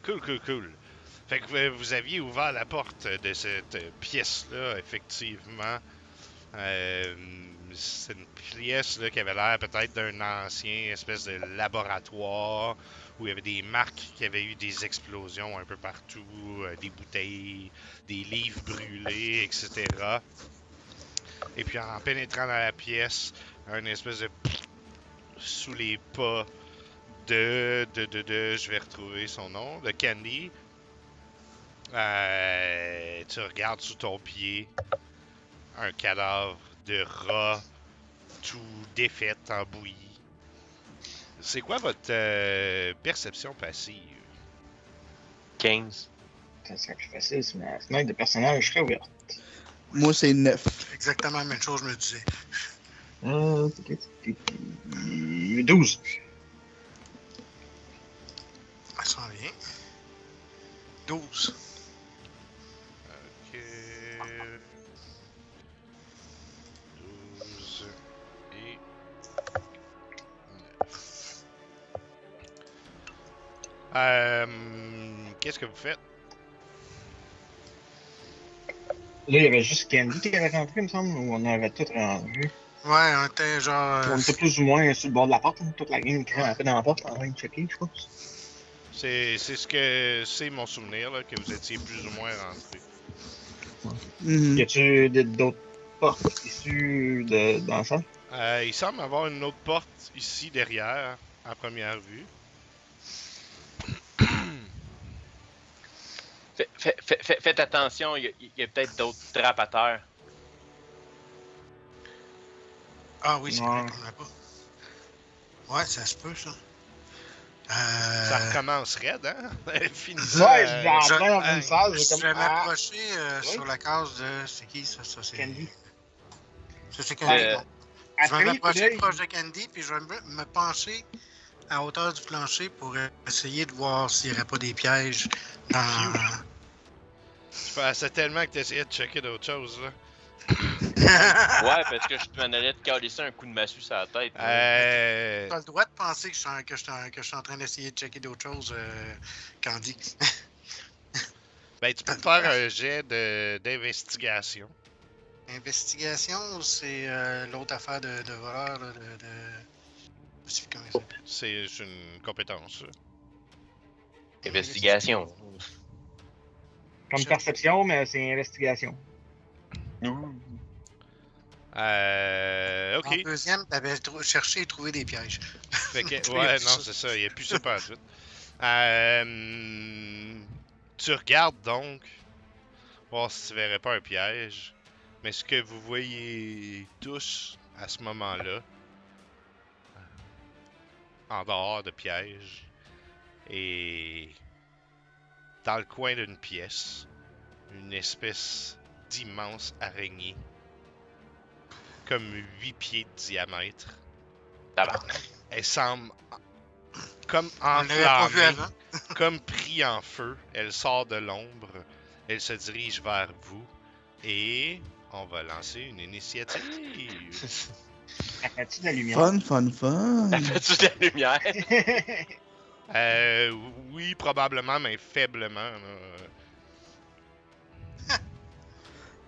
Cool, cool, cool. Fait que vous aviez ouvert la porte de cette pièce-là, effectivement. Euh, c'est une pièce là, qui avait l'air peut-être d'un ancien espèce de laboratoire où il y avait des marques qui avaient eu des explosions un peu partout, des bouteilles, des livres brûlés, etc. Et puis en pénétrant dans la pièce, un espèce de sous les pas je vais retrouver son nom, de Candy. Tu regardes sous ton pied un cadavre de rat tout défait en bouillie. C'est quoi votre perception passive? 15. Ça serait plus facile si ma fenêtre de personnage serait ouverte. Moi, c'est 9. Exactement la même chose, je me disais. 12. Ça sent bien. 12. Ok. 12 et 9. Qu'est-ce que vous faites? Là, il y avait juste Candy qui avait rentré, il me semble, ou on avait tout rendu. Ouais, on était genre. On était plus ou moins sur le bord de la porte, hein, toute la gang qui rentrait dans la porte en train de checker, je pense. C'est ce que c'est mon souvenir, là, que vous étiez plus ou moins rentrés. Mhm. Y a-tu d'autres portes issues dans ça? Il semble avoir une autre porte ici derrière, à première vue. Faites attention, il y a peut-être d'autres trappes à terre. Ah oui, c'est vrai Ouais. qu'on l'a pas. Ouais, ça se peut, ça. Ça recommence raide, hein? Finissant. Ouais, je vais en je- train dans une salle, j'ai Je comme. vais Ah, m'approcher oui. sur la case de. C'est qui ça? Ça c'est. Candy. Ça c'est Candy. Euh, bon. Je vais Après, m'approcher proche de Candy, puis je vais me pencher à hauteur du plancher pour essayer de voir s'il n'y aurait pas des pièges dans. Je pensais tellement que tu essayais de checker d'autres choses, là. Ouais, parce que je m'en allais te calisser un coup de massue sur la tête. T'as le droit de penser que je suis en train d'essayer de checker d'autres choses, Candy. Ben, tu peux faire un jet d'investigation. Investigation, c'est l'autre affaire de voleur, là, je sais plus comment il s'appelle. C'est une compétence, ça. Investigation. Comme perception, mais c'est investigation. Ok. En deuxième, t'avais cherché et trouvé des pièges. Fait que, Il y a ouais, plus non, ça. c'est ça. Il n'y a plus ça pas tout. Tu regardes donc, voir si tu verrais pas un piège. Mais ce que vous voyez tous à ce moment-là, en dehors de piège, et dans le coin d'une pièce, une espèce d'immense araignée, comme 8 pieds de diamètre. Tabarnak. Elle semble comme On l'avait pas vu enflammée, avant. comme pris en feu. Elle sort de l'ombre. Elle se dirige vers vous. Et on va lancer une initiative. As-tu de la lumière? Fun. T'as fait-tu de la lumière? Oui, probablement, mais faiblement. Là.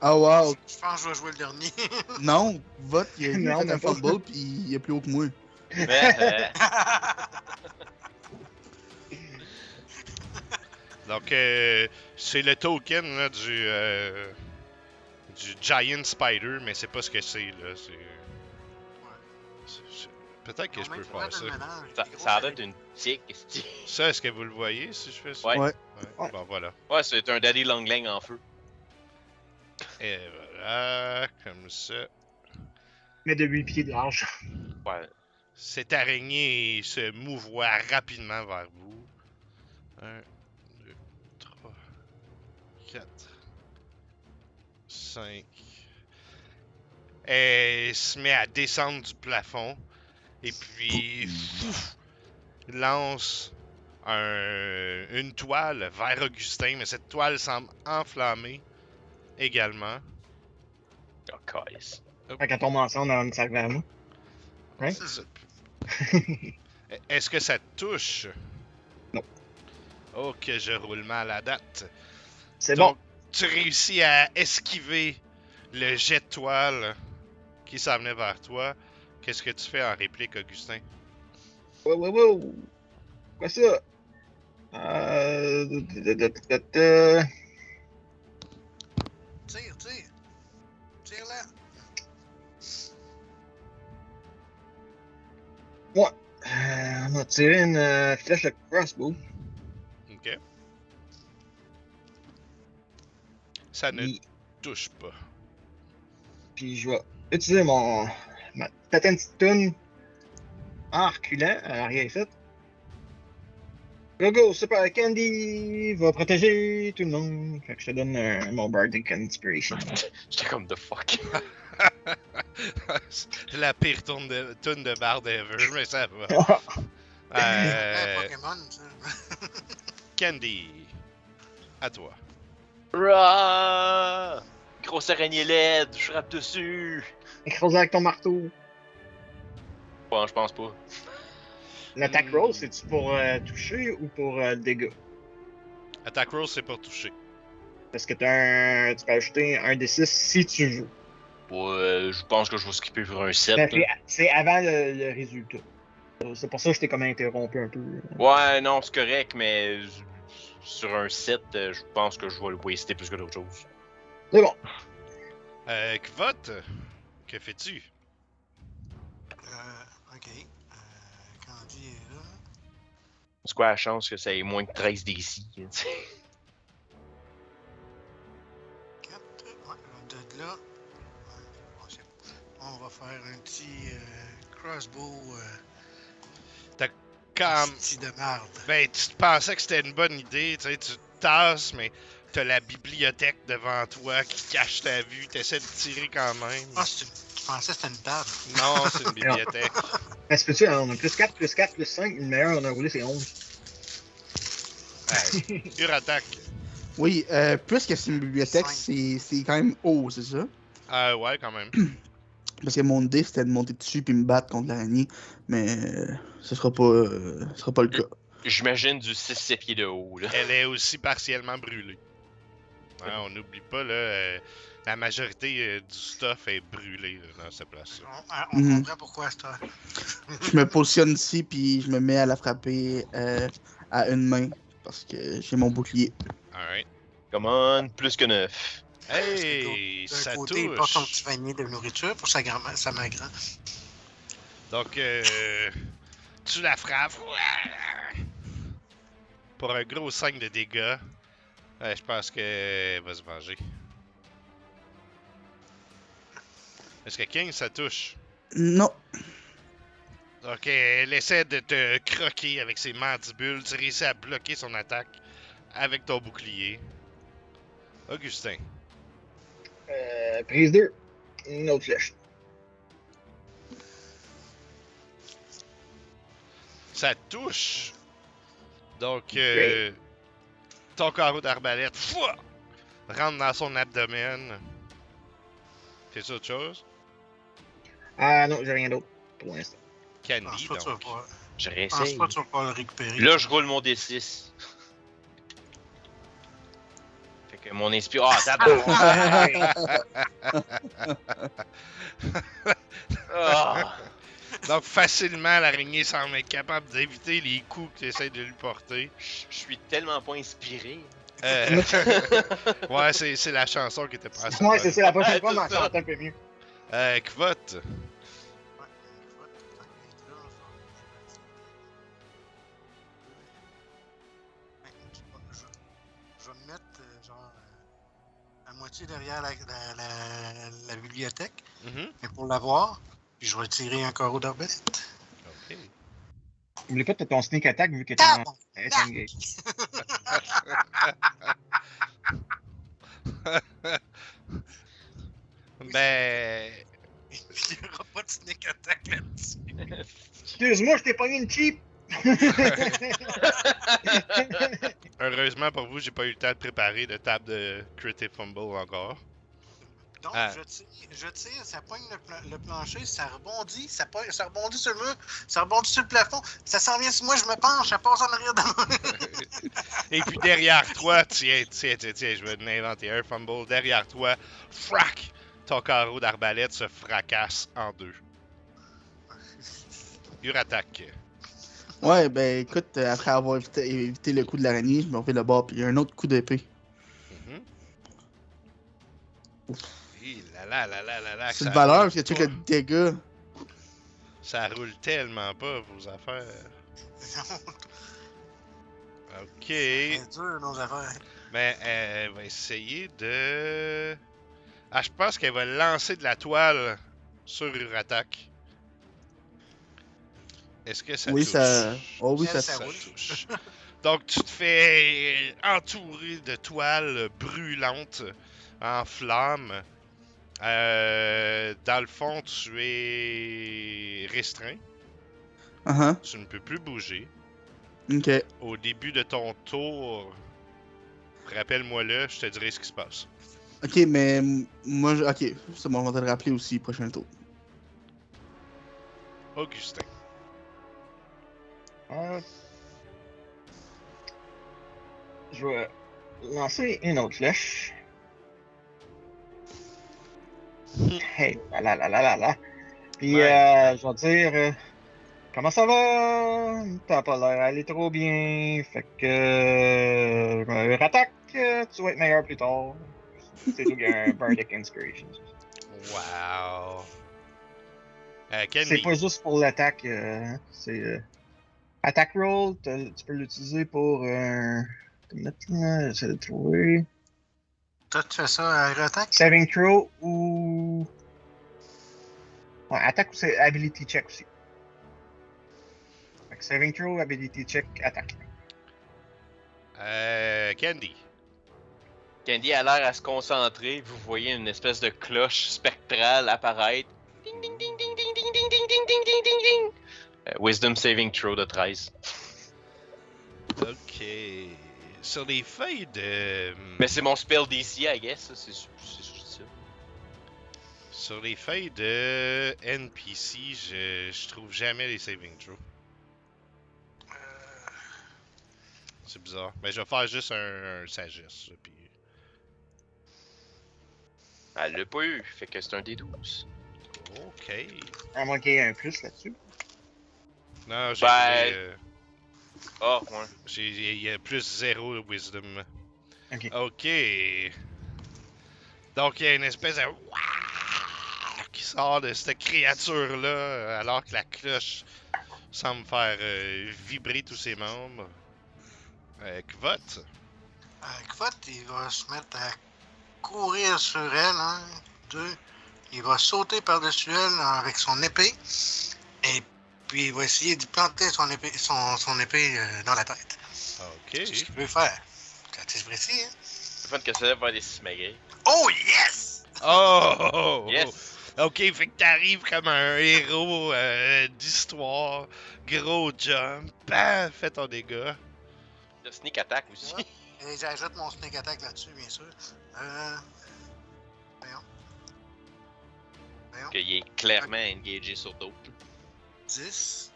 Ah, wow. Je pense que je vais jouer le dernier. Non, vote, il a Non, fait mais un pas. fumble, pis il est plus haut que moi. Mais, Donc, c'est le token là, du Giant Spider, mais c'est pas ce que c'est. Là. Peut-être que je peux faire ça. ça a l'air d'une tique. esti. Ça, est-ce que vous le voyez si je fais ça? Ouais. Ouais. Ouais. Bon, voilà. Ouais, c'est un Daddy Long Lang en feu. Et voilà, comme ça. Mais de 8 pieds de large. Ouais. Cette araignée se mouvoie rapidement vers vous. 1, 2, 3, 4, 5. Elle se met à descendre du plafond et puis lance une toile vers Augustin, mais cette toile semble enflammée également. Oh, calice. Fait qu'elle tombe ensemble dans une sac vers moi. Ouais. C'est ça. Est-ce que ça te touche? Non. Oh, que je roule mal à date. C'est Donc, bon. tu réussis à esquiver le jet de toile qui s'en venait vers toi. Qu'est-ce que tu fais en réplique, Augustin? Wow. Quoi ça? Tire. Tire-la. Ouais. On a tiré une flèche de crossbow. Ok. Ça ne Puis, touche pas. puis je vais utiliser ma patente stun en reculant à l'arrière ici. Go, Super Candy va protéger tout le monde. Fait que je te donne mon Bardic Inspiration. J'étais comme the fuck. La pire tourne de barde ever, mais ça va. Pokémon, ça. Candy, à toi. Rah! Grosse araignée LED, je frappe dessus. Écrasé avec ton marteau. Bon, je pense pas. L'attaque roll, c'est-tu pour toucher ou pour dégâts? Attack roll, c'est pour toucher. Parce que tu peux ajouter un D6 si tu veux. Ouais, je pense que je vais skipper pour un 7. Ben, c'est avant le résultat. C'est pour ça que je t'ai comme interrompu un peu. Ouais, non, c'est correct, mais sur un 7, je pense que je vais le waster plus que d'autres choses. C'est bon. Kvot, que fais-tu? Ok. Candy est là. C'est quoi la chance que ça ait moins que 13 DC? 4. Ouais, de là. Ouais, bon, on va faire un petit crossbow. Comme. Petit de marde. Ben, tu pensais que c'était une bonne idée, tu sais, tu te tasses, mais t'as la bibliothèque devant toi qui cache ta vue, t'essaies de tirer quand même. Ah, je pensais que c'était une table. Non, c'est une bibliothèque. Est-ce que tu on a plus 4, plus 4, plus 5. Le meilleur on a roulé, c'est 11. Pure attaque. Oui, puisque c'est une bibliothèque, c'est quand même haut, c'est ça? Ouais, quand même. Parce que mon dé, c'était de monter dessus puis me battre contre l'araignée, mais ce sera pas le cas. J'imagine du 6-7 pieds de haut, là. Elle est aussi partiellement brûlée. Ouais, on n'oublie pas, là, la majorité du stuff est brûlé là, dans cette place-là. On comprend pourquoi c'est toi. Je me positionne ici puis je me mets à la frapper à une main parce que j'ai mon bouclier. Alright. Come on, plus que 9. Hey, D'un ça côté, il porte son touche. petit panier de nourriture pour sa maigre. Donc, tu la frappes. Pour un gros 5 de dégâts. Je pense qu'elle va se venger. Est-ce que 15, ça touche? Non. Ok, elle essaie de te croquer avec ses mandibules. Tu réussis à bloquer son attaque avec ton bouclier. Augustin. Prise 2. Une autre flèche. Ça touche. Donc, Great. ton carreau d'arbalète rentre dans son abdomen. Fais-tu autre chose? Ah non, j'ai rien d'autre pour l'instant. Candy, Je pense donc. Je pas réessaye. que tu vas pas le récupérer. Là, je roule mon D6. Fait que mon inspiration. Ah, tabac! Ah! Donc, facilement, l'araignée semble être capable d'éviter les coups que tu essaies de lui porter. Je suis tellement pas inspiré. Ouais, c'est la chanson qui était pas assez Ouais, bonne. c'est ça, la prochaine fois, on en chante un peu mieux. Kvot. Je vais me mettre genre à moitié derrière la bibliothèque, Mhm. mais pour l'avoir, puis je vais tirer un carreau d'arbalète. Ok. N'oublie pas de ton sneak attack vu que t'es en SNG. Ben. Il n'y aura pas de sneak attack là-dessus. Excuse-moi, je t'ai pogné une cheap! Heureusement pour vous, j'ai pas eu le temps de préparer de table de Critic Fumble encore. Donc, Ah. je tire, ça pogne le plancher, ça rebondit, ça rebondit sur le mur, ça rebondit sur le plafond, ça s'en vient sur moi, je me penche, ça passe en arrière de moi. Et puis derrière toi, tiens, je vais en inventer un fumble. Derrière toi, frac! Ton carreau d'arbalète se fracasse en deux. Uratak. Ouais, ben écoute, après avoir évité le coup de l'araignée, je me refais le bord, puis un autre coup d'épée. Mhm. Hi, là, C'est ça de valeur, roule parce que tu pas. sais que le dégât. Ça roule tellement pas, vos affaires. Ok. C'est dur, nos affaires. Mais elle va essayer de... Ah, je pense qu'elle va lancer de la toile sur Uratak. Est-ce que ça Oui, touche? ça. Oh oui, Elle, ça. ça Ça roule. touche. Donc, tu te fais entourer de toiles brûlantes en flammes. Dans le fond, tu es restreint. Uh-huh. Tu ne peux plus bouger. Ok. Au début de ton tour, rappelle-moi-le, je te dirai ce qui se passe. Ok, mais moi, ok, c'est bon, on va te le rappeler aussi, prochain tour. Augustin. Je vais lancer une autre flèche. Hey, là. Puis, Ouais. je vais dire, comment ça va? T'as pas l'air d'aller trop bien. Fait que, rattaque, tu vas être meilleur plus tard. C'est tout, il y a un Bardic Inspiration. Wow. C'est Candy. pas juste pour l'attaque, c'est attack roll, tu peux l'utiliser pour maintenant, j'essaie de trouver. Toi, tu fais ça à Rotac? Saving throw ou. Ouais, attaque ou c'est ability check aussi. Fait que saving throw, ability check, attaque. Candy. Candy a l'air à se concentrer. Vous voyez une espèce de cloche spectrale apparaître. Ding ding ding ding ding ding ding ding ding ding ding ding ding. Wisdom saving throw de 13. Ok. Sur les feuilles de... Mais c'est mon spell DC, I guess. C'est ça. Sur les feuilles de NPC, je trouve jamais les saving throws. C'est bizarre. Mais je vais faire juste un sagesse. Puis... Elle l'a pas eu, fait que c'est un D12. Ok. À moins qu'il y ait un plus là-dessus. Non, j'ai... Ben- Ah, ouais. il y a plus 0 de wisdom. Ok. Ok. Donc, il y a une espèce de... qui sort de cette créature-là, alors que la cloche semble faire vibrer tous ses membres. Kvot. Kvot, il va se mettre à courir sur elle, hein. Il va sauter par-dessus elle avec son épée. Et puis il va essayer de planter son épée dans la tête. Ok. C'est ce qu'il veut faire. C'est précis, hein? C'est fun que ça va des simagrées. Oh yes! Oh! Yes! Ok, fait que t'arrives comme un héros d'histoire. Gros jump. Bam! Fais ton dégât. Le sneak attack aussi. Ouais. Et j'ajoute mon sneak attack là-dessus, bien sûr. Voyons. Qu'il est clairement engagé sur d'autres. 10.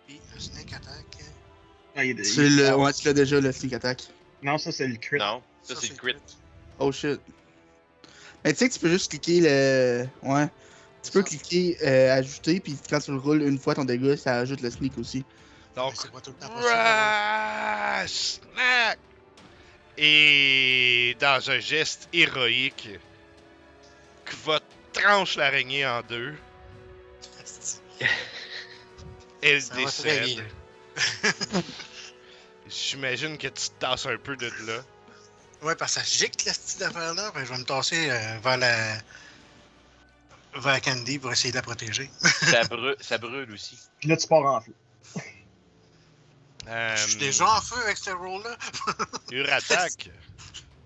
Puis le sneak attack. Ah, il C'est le. Ouais, tu l'as déjà, le sneak attack. Non, ça c'est le crit. Non, ça c'est le crit. Oh shit. Mais tu sais que tu peux juste cliquer le. Ouais. Tu peux cliquer ajouter, puis quand tu le roules une fois ton dégât, ça ajoute le sneak aussi. Donc, C'est pas tout le temps possible. Ouais. Snack! Et dans un geste héroïque, Kvot tranche l'araignée en deux. Elle Ça va très décède. bien. J'imagine que tu te tasses un peu de là. Ouais, parce que ça gicle la petite affaire-là. Ben, je vais me tasser vers Candy pour essayer de la protéger. Ça brûle aussi. Puis là, tu pars en feu. Je suis déjà en feu avec ce roll-là. Uratak,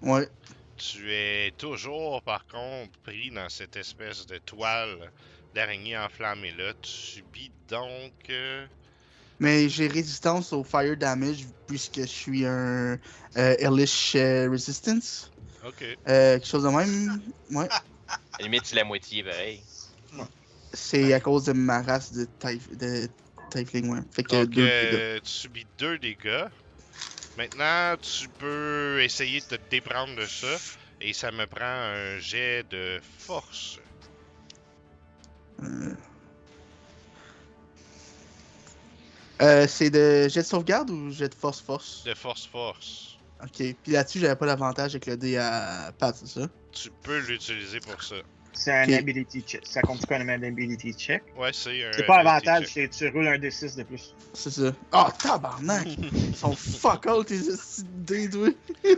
Ouais. tu es toujours, par contre, pris dans cette espèce de toile d'araignée enflammée-là. Tu subis donc... Mais j'ai résistance au fire damage puisque je suis un Hellish Resistance. Ok. Quelque chose de même. Ouais. À la limite, c'est la moitié, pareil. C'est à cause de ma race de Tiefling, ouais. Fait que Donc, 2 dégâts. tu subis 2 dégâts. Maintenant, tu peux essayer de te déprendre de ça. Et ça me prend un jet de force. C'est de jet de sauvegarde ou jet de force? De force. Ok, puis là-dessus, j'avais pas d'avantage avec le dé à Pat, c'est ça? Tu peux l'utiliser pour ça. C'est un Ok. ability check. Ça compte comme un ability check. Ouais, c'est un. C'est pas ability avantage, check. c'est tu roules un D6 de plus. C'est ça. Oh, tabarnak! Ils sont fuck all tes dés, toi!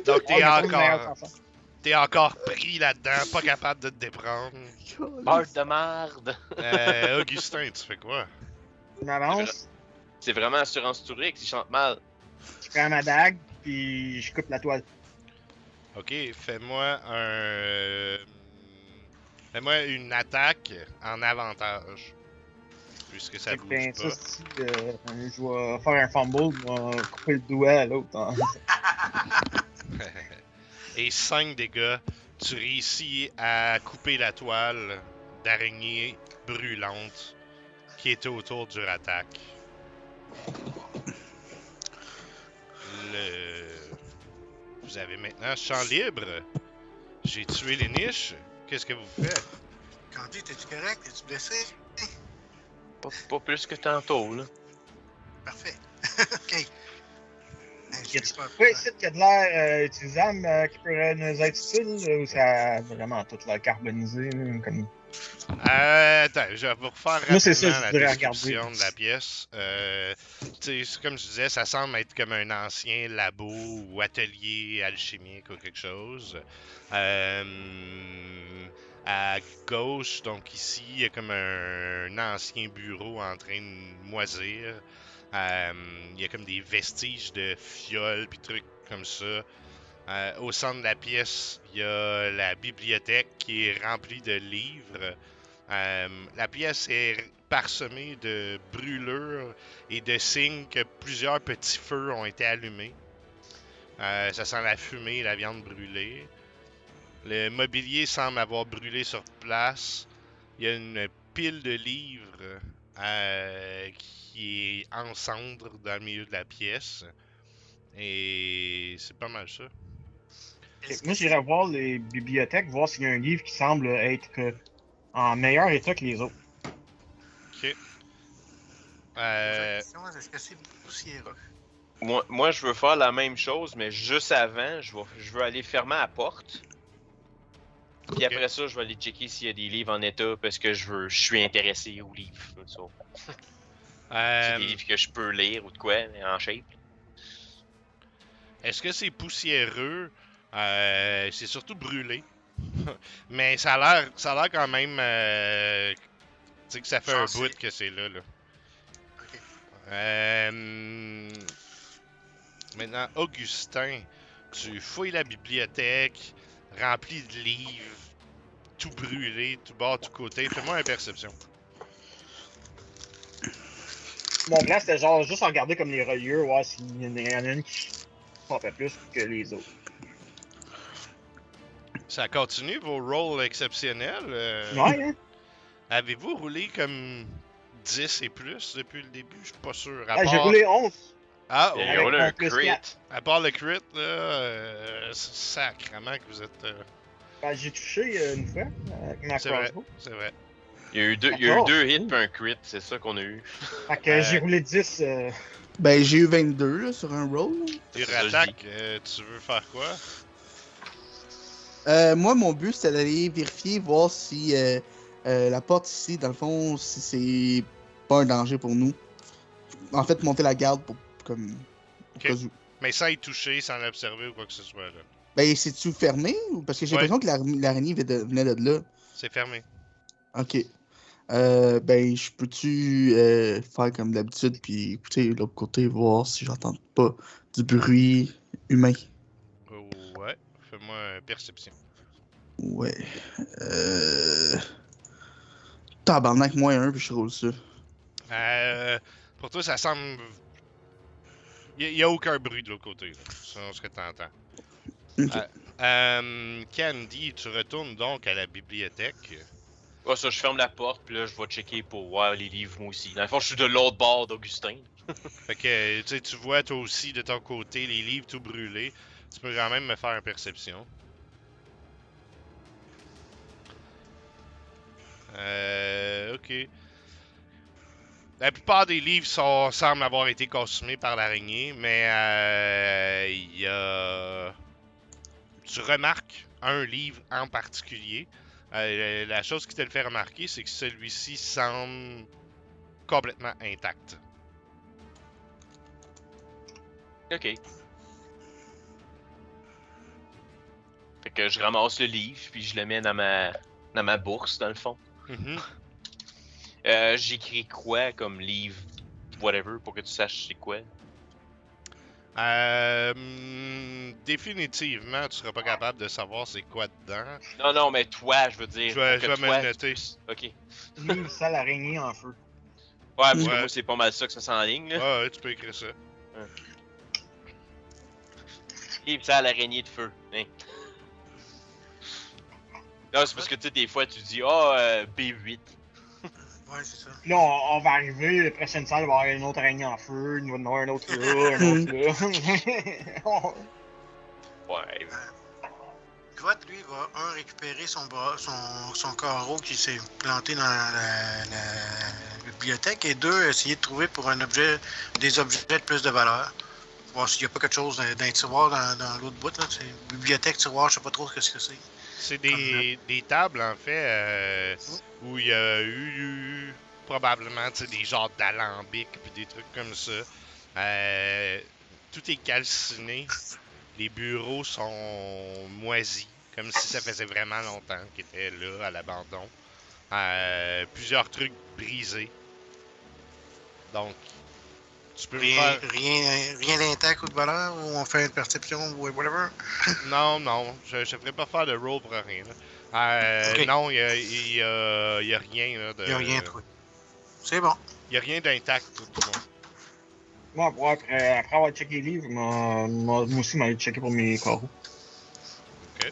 Donc Oh, mais pas le meilleur encore. façon. T'es encore pris là-dedans, pas capable de te déprendre. Beurre de marde! Augustin, tu fais quoi? Je m'avance, C'est vraiment Assurance Tourix, il chante mal. je prends ma dague, puis je coupe la toile. Ok, fais-moi une attaque en avantage. Puisque ça bouge Ben, ça, pas. si je vais faire un fumble, je vais couper le doigt à l'autre. Hein. Et 5 dégâts. Tu réussis à couper la toile d'araignée brûlante qui était autour du Ratak. Vous avez maintenant champ libre. J'ai tué les niches. Qu'est-ce que vous faites? Candy, t'es-tu correct? T'es-tu blessé? Pas plus que tantôt, là. Parfait. Ok. Y a-tu quoi ici qui a de l'air utilisable qui pourrait nous être utile ou ça a vraiment tout l'air carbonisé comme... Attends, je vais vous refaire Moi, c'est rapidement ça, je la voudrais description regarder. de la pièce. Tu sais, comme je disais, ça semble être comme un ancien labo ou atelier alchimique ou quelque chose. À gauche, donc ici, il y a comme un ancien bureau en train de moisir. Il y a comme des vestiges de fioles puis trucs comme ça. Au centre de la pièce, il y a la bibliothèque qui est remplie de livres. La pièce est parsemée de brûlures et de signes que plusieurs petits feux ont été allumés. Ça sent la fumée et la viande brûlée. Le mobilier semble avoir brûlé sur place. Il y a une pile de livres qui est en cendres dans le milieu de la pièce. Et c'est pas mal ça. Est-ce que Moi, j'irais voir les bibliothèques, voir s'il y a un livre qui semble être en meilleur état que les autres. Ok. La question, est-ce que c'est poussiéreux? Moi, je veux faire la même chose, mais juste avant, je veux aller fermer la porte. Puis après ça, je vais aller checker s'il y a des livres en état parce que je suis intéressé aux livres. Ça. C'est des livres que je peux lire ou de quoi, mais en shape. Est-ce que c'est poussiéreux? C'est surtout brûlé. Mais ça a l'air quand même tu sais que ça fait Chanceux. un bout que c'est là. Ok. Maintenant, Augustin, tu fouilles la bibliothèque, remplie de livres, tout brûlé, tout bord, tout côté. Fais-moi une perception. Mon plan, c'était genre juste regarder comme les reliures, voir s'il y en a une qui pompait plus que les autres. Ça continue vos rôles exceptionnels. Ouais, hein? Avez-vous roulé comme 10 et plus depuis le début? Je suis pas sûr. J'ai roulé 11. Ah, Il y Avec a mon un plus crit. 4. à part le crit, là, sacrément que vous êtes... Ben, j'ai touché une fois avec ma c'est vrai, crossbow. c'est vrai. Il y a eu deux D'accord. hits et un crit, c'est ça qu'on a eu. Fait que j'ai roulé 10. Ben, j'ai eu 22 là, sur un roll. Tu C'est ça, je rattaques, tu veux faire quoi? Moi, mon but, c'était d'aller vérifier, voir si la porte ici, dans le fond, si c'est pas un danger pour nous. En fait, monter la garde pour comme. Au Ok. cas où. Mais sans y toucher, sans l'observer ou quoi que ce soit, là. Ben, c'est-tu fermé? Parce que j'ai Ouais. l'impression que l'araignée venait de là. C'est fermé. Ok. Ben, je peux-tu faire comme d'habitude, puis écouter l'autre côté, voir si j'entends pas du bruit humain? Ouais. Fais-moi une perception. Ouais. Tabarnak, -1, puis je roule ça. Pour toi, ça semble... Il y a aucun bruit de l'autre côté, là, selon ce que t'entends. Ok. Candy, tu retournes donc à la bibliothèque. Ouais, ça, je ferme la porte, puis là, je vais checker pour voir les livres, moi aussi. Dans le fond, je suis de l'autre bord d'Augustin. Fait que, tu sais, tu vois toi aussi de ton côté les livres tout brûlés. Tu peux quand même me faire une perception. Ok. La plupart des livres semblent avoir été consumés par l'araignée, mais il y a... Tu remarques un livre en particulier. La chose qui te le fait remarquer, c'est que celui-ci semble complètement intact. Ok. Fait que je ramasse le livre, puis je le mets dans ma bourse, dans le fond. Mhm. J'écris quoi comme livre, whatever, pour que tu saches c'est quoi? Définitivement, tu seras pas capable de savoir c'est quoi dedans. Non, mais toi, je veux dire. Je vais pour que me toi, le noter. Ok. Livre sale araignée en feu. Ouais, parce que Ouais. moi, c'est pas mal ça que ça s'enligne, là. Ouais, tu peux écrire ça. Livre ça à l'araignée de feu. Hein. Non, c'est parce que tu sais, des fois, tu dis, B8. Ouais, c'est ça. Puis là, on va arriver, la prochaine salle, il va y avoir une autre araignée en feu, il va y en avoir un autre là, un autre là. Ouais. Quat, lui, va récupérer son carreau qui s'est planté dans la bibliothèque, et 2, essayer de trouver pour des objets de plus de valeur. Voir s'il n'y a pas quelque chose d'un tiroir dans l'autre bout. Là. C'est bibliothèque, tiroir, je sais pas trop ce que c'est. C'est des tables, en fait, où il y a eu probablement des genres d'alambics puis des trucs comme ça. Tout est calciné. Les bureaux sont moisis, comme si ça faisait vraiment longtemps qu'ils étaient là, à l'abandon. Plusieurs trucs brisés. Donc, tu peux me faire... Rien d'intact ou de valeur, ou on fait une perception ou whatever. Non, je ferai pas faire de roll pour rien. Là. Ok. Non, il y a rien là, de... Il n'y a rien trouvé. C'est bon. Il y a rien d'intact, tout le monde. Moi, après avoir checké les livres, moi aussi, m'aller checker pour mes carreaux. Ok.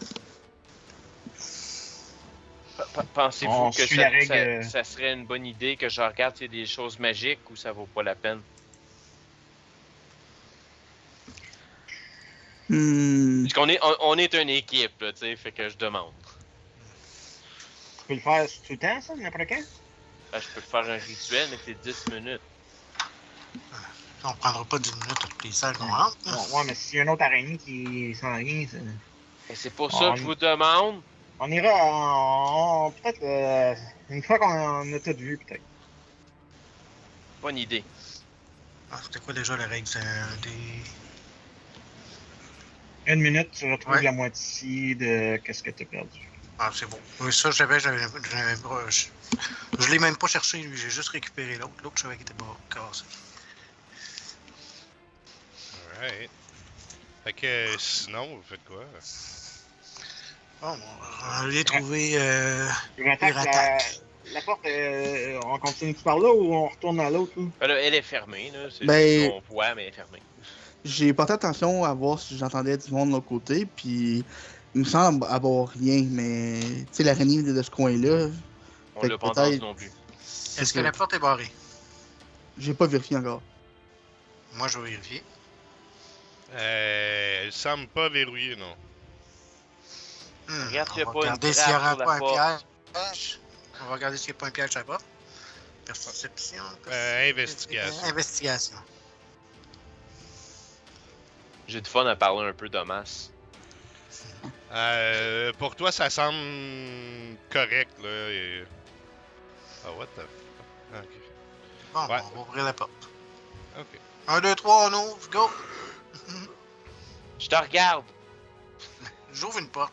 Pensez-vous On que suit la règle. ça serait une bonne idée que je regarde des choses magiques ou ça vaut pas la peine? Parce qu'on on est une équipe, là, tu sais, fait que je demande. Tu peux le faire tout le temps, ça, n'importe quand? Ben, je peux faire un rituel, mais c'est 10 minutes. On prendra pas 10 minutes à toutes les salles qu'on rentre. là. Ouais, mais s'il y a une autre araignée qui s'en vient, Et c'est pour ça que je vous demande. on ira peut-être une fois qu'on a tout vu, peut-être. Bonne idée. Ah, c'était quoi déjà la règle? C'est des... Une minute, tu retrouves Ouais. la moitié de qu'est-ce que t'as perdu. Ah, c'est bon. Oui, ça, je l'ai même pas cherché, lui. J'ai juste récupéré l'autre. L'autre, je savais qu'il était pas cassé. Alright. Fait que sinon, vous faites quoi? Bon, on l'a trouvé. Une attaque, la porte, on continue par là ou on retourne à l'autre? Là? Ben là, elle est fermée, là. C'est Ben- ce qu'on voit, mais elle est fermée. J'ai porté attention à voir si j'entendais du monde de l'autre côté, puis il me semble avoir rien, mais tu sais, l'araignée de ce coin-là, On Fait l'a que pas entendu peut-être- non plus. Est-ce que la porte est barrée? j'ai pas vérifié encore. Moi, je vais vérifier. Elle semble pas verrouillée, non. Regarde s'il y a On va pas une regarder s'il y trappe aura sur la pas un porte. piège. On va regarder s'il n'y a pas un piège sur la porte. Perception. Investigation. Investigation. J'ai du fun à parler un peu d'Omas. Pour toi, ça semble correct, là. Ah, what the... Ok. Bon, Ouais. on va ouvrir la porte. Ok. 1, 2, 3, on ouvre, go! Je te regarde. J'ouvre une porte.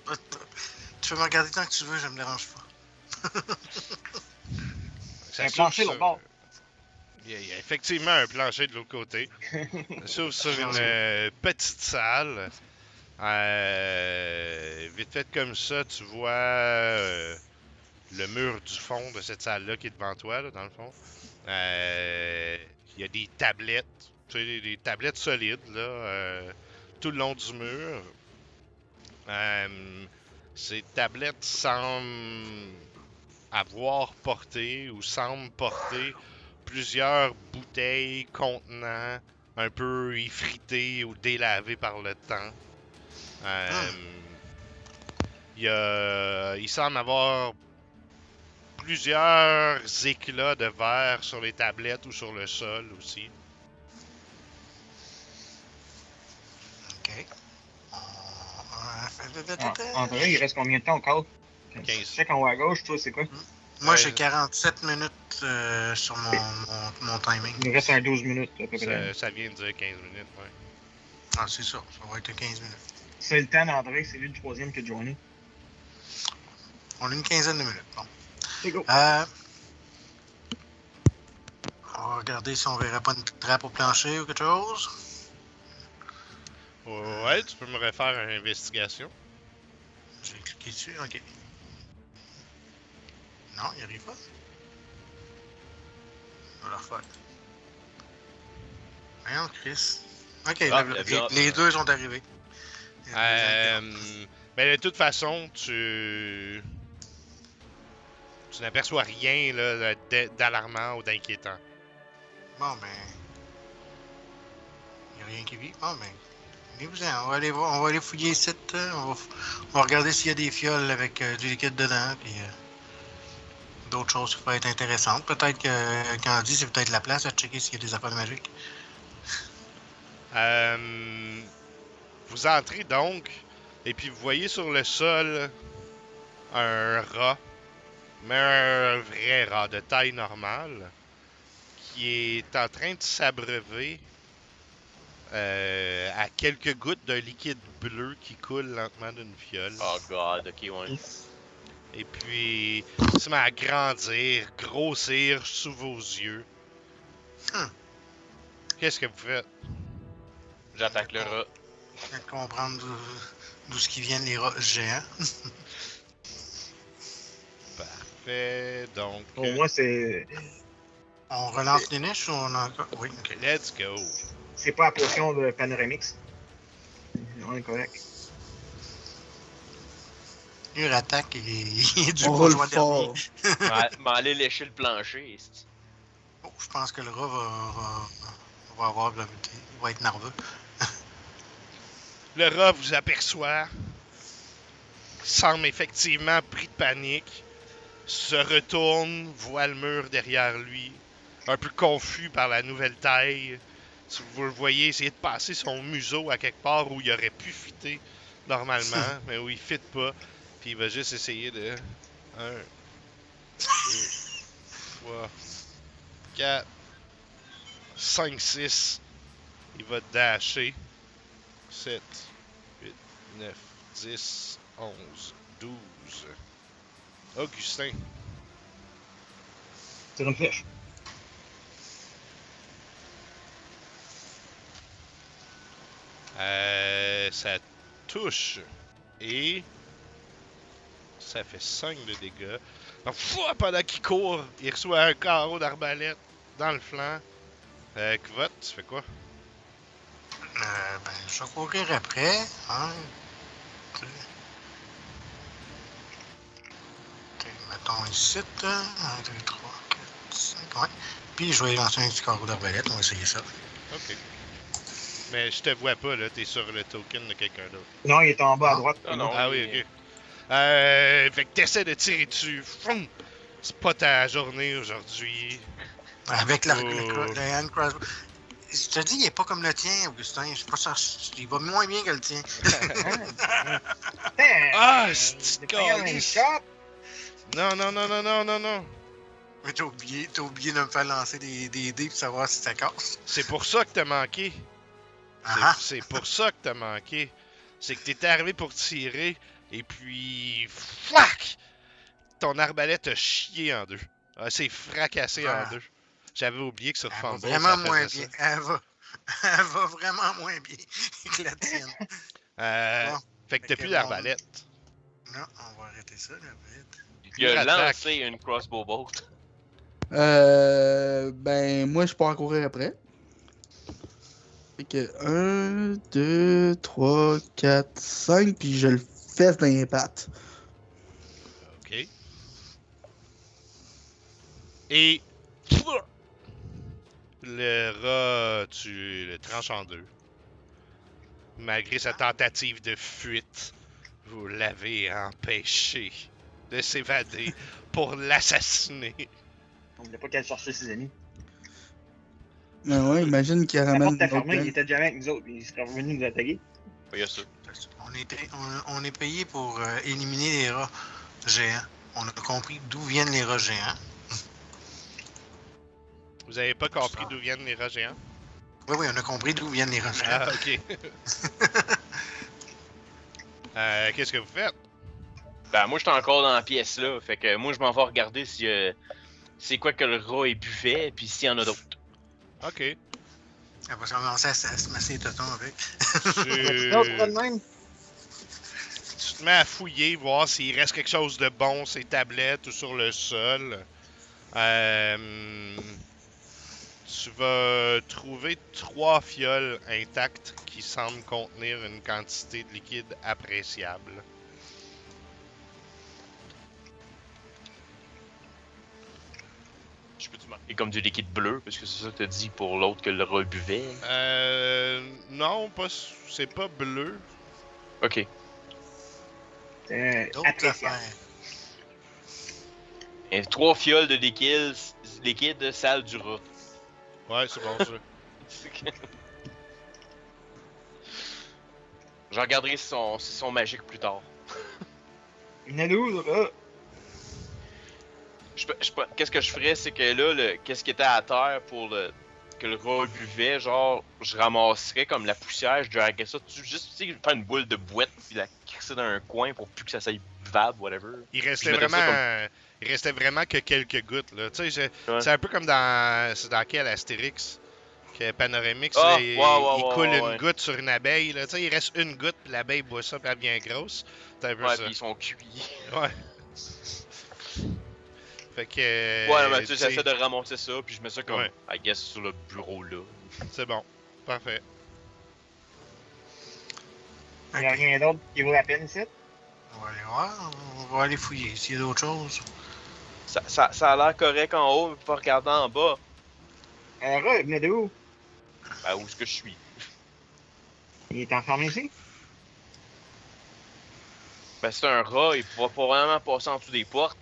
Tu peux me regarder tant que tu veux, ça me dérange pas. Ça un s'ouvre plancher, sur- l'autre bord. Il y a effectivement un plancher de l'autre côté. Ça s'ouvre sur une petite salle. Vite fait comme ça, tu vois le mur du fond de cette salle-là qui est devant toi, là, dans le fond. Il y a des tablettes, tu sais, des tablettes solides, là, tout le long du mur. Ces tablettes semblent avoir porté ou semblent porter plusieurs bouteilles contenant un peu effritées ou délavées par le temps. Il semble avoir plusieurs éclats de verre sur les tablettes ou sur le sol aussi. Ok. André, il reste combien de temps au cadre? 15. Check en haut à gauche, toi, c'est quoi? Moi, j'ai 47 minutes sur mon timing. Il nous reste un 12 minutes, à peu près. Ça vient de dire 15 minutes, ouais. Ah, c'est ça. Ça va être 15 minutes. C'est le temps d'André, c'est lui le troisième qui a joiné. On a une quinzaine de minutes. Bon. C'est go. On va regarder si on verrait pas une trappe au plancher ou quelque chose. Ouais, tu peux me refaire une investigation. J'ai cliqué dessus, ok. Non, il arrive pas. On va le refaire. Voyons, Chris. Ok, les deux sont arrivés. Mais de toute façon, tu n'aperçois rien là, d'alarmant ou d'inquiétant. Bon, ben. Il n'y a rien qui vit. Bon, ben. On va aller voir, on va aller fouiller ici. On va regarder s'il y a des fioles avec du liquide dedans. Puis d'autres choses qui pourraient être intéressantes. Peut-être que Candy, c'est peut-être la place à checker s'il y a des affaires magiques. Vous entrez donc, et puis vous voyez sur le sol un rat, mais un vrai rat de taille normale, qui est en train de s'abreuver à quelques gouttes d'un liquide bleu qui coule lentement d'une fiole. Oh god, ok, ouais. Et puis, il se met à grandir, grossir sous vos yeux. Qu'est-ce que vous faites? J'attaque le rat. Je viens de comprendre d'où ce qui viennent les rats géants. Parfait, donc... Pour moi, c'est... On relance les niches ou on a encore... Oui, ok. Let's go! C'est pas la potion de Panoramix. On est correct. Lui, attaque et il est du On pour roule jouer fort. dernier. M'aller lécher le plancher. C'est... Oh, je pense que le rat va avoir de la beauté. Il va être nerveux. Le rat vous aperçoit, semble effectivement pris de panique, se retourne, voit le mur derrière lui, un peu confus par la nouvelle taille. Si vous le voyez essayer de passer son museau à quelque part où il aurait pu fitter normalement, mais où il fit pas, puis il va juste essayer de 1, 2, 3, 4, 5, 6. Il va dasher. 7, 8, 9, 10, 11, 12. Augustin. C'est une flèche. Ça touche. Et ça fait 5 de dégâts. Donc, pendant qu'il court, il reçoit un carreau d'arbalète dans le flanc. Kvot, tu fais quoi? Ben, je vais courir après. Hein. Ok, mettons ici. 1, 2, 3, 4, 5. Ouais. Puis je vais lancer un petit carreau d'arbalète. On va essayer ça. Ok. Mais je te vois pas, là. T'es sur le token de quelqu'un d'autre. Non, il est en bas à droite. Ah non. Ah oui, ok. Fait que t'essaies de tirer dessus. Foum! C'est pas ta journée aujourd'hui. Avec le hand crossbow. Je te dis, il est pas comme le tien, Augustin. Je suis pas sûr. Il va moins bien que le tien. Ah, c'est calice! Non. Mais t'as oublié de me faire lancer des dés pour savoir si ça casse. C'est pour ça que t'as manqué. Ah C'est pour ça que t'as manqué. C'est que t'étais arrivé pour tirer, et puis... Flac! Ton arbalète a chié en deux. C'est fracassé en deux. J'avais oublié que sur Elle va Fumble, vraiment ça moins faisait bien. ça. Elle va vraiment moins bien que la tienne. Bon. Fait que t'as plus d'arbalète. Non, on va arrêter ça, l'arbalète. Il a Attaque. lancé une crossbow bolt. Ben, moi, je pars courir après. Fait que 1, 2, 3, 4, 5, puis je le fesse dans les pattes. OK. Et... Le rat, tu le tranches en deux. Malgré sa tentative de fuite, vous l'avez empêché de s'évader pour l'assassiner. On voulait pas qu'elle cherche ses amis. Mais ouais, imagine qu'il La ramène porte une était autre fermée, il gang. était jamais avec nous autres. Il serait revenu nous attaquer. Il y a ça. On est payé pour éliminer les rats géants. On a compris d'où viennent les rats géants. Vous avez pas compris d'où viennent les rats géants? Oui, on a compris d'où viennent les rats géants. Ah, ok. Qu'est-ce que vous faites? Ben, moi, j'étais encore dans la pièce là. Fait que moi, je m'en vais regarder si c'est quoi que le rat est buffet, puis s'il y en a d'autres. Ok. Elle va commencer à se masser les totons avec. L'autre pas de même. Tu te mets à fouiller, voir s'il reste quelque chose de bon sur les tablettes ou sur le sol. Tu vas trouver 3 fioles intactes qui semblent contenir une quantité de liquide appréciable. Je peux-tu marquer comme du liquide bleu, parce que c'est ça que t'as dit pour l'autre que le rat buvait. Non, pas, c'est pas bleu. Ok. D'autres Appréciable. affaires. Et 3 fioles de liquide sale du rat. Ouais, c'est bon ça. Je regarderai si sont magiques plus tard. Il y en a 12, là. Qu'est-ce que je ferais, c'est que là, qu'est-ce qui était à terre pour que le rat buvait, genre, je ramasserais comme la poussière, je draguerais ça dessus, juste, tu sais, faire une boule de boîte, puis la crisser dans un coin pour plus que ça s'aille buvable, whatever. Il restait Je mettrais ça vraiment, il restait vraiment que quelques gouttes là. Tu sais, Ouais. c'est un peu comme c'est dans quel Astérix, que Panoramix, Ah, là, ouais, il coule une ouais. goutte sur une abeille là. Tu sais, il reste une goutte puis l'abeille boit ça puis elle devient grosse. C'est un peu Ouais, ça. puis ils sont cuits. Ouais. Fait que. Ouais, mais tu sais, tu sais, j'essaie de ramasser ça, puis je mets ça comme, Ouais. I guess, sur le bureau là. C'est bon, parfait. Il n'y a rien d'autre qui vaut la peine ici. On va aller voir, on va aller fouiller s'il y a d'autres choses. Ça a l'air correct en haut, mais pas regarder en bas. Un rat, il venait de où? Ben, où est-ce que je suis? Il est enfermé ici? Ben, c'est un rat, il va probablement passer en dessous des portes.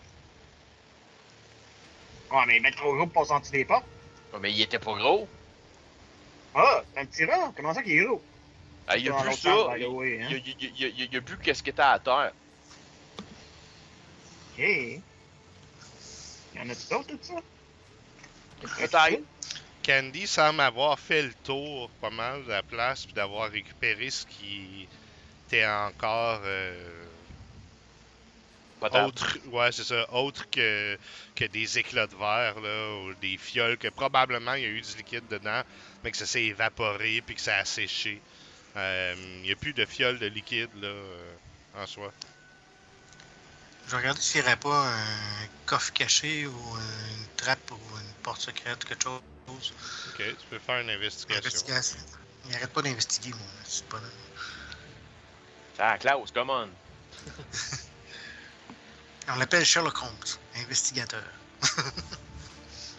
Ouais, mais il est trop gros pour passer en dessous des portes. Ouais, mais il était pas gros. Ah, c'est un petit rat. Comment ça qu'il est gros? Ah, il a Dans plus l'autre ça. sens, by the way, hein. Il a plus qu'est-ce qui était à terre. Ok. Il y en a d'autres, tout ça? Peut-être. Candy semble avoir fait le tour pas mal de la place puis d'avoir récupéré ce qui était encore Potable. ouais, c'est ça, autre que des éclats de verre là, ou des fioles que probablement il y a eu du liquide dedans, mais que ça s'est évaporé puis que ça a séché. Il n'y a plus de fioles de liquide là en soi. Je vais regarder s'il n'y aurait pas un coffre caché ou une trappe ou une porte secrète, quelque chose. Ok, tu peux faire une investigation. Investigation. Il arrête pas d'investiguer, moi. C'est pas... Ah, Klaus, come on. On l'appelle Sherlock Holmes, investigateur.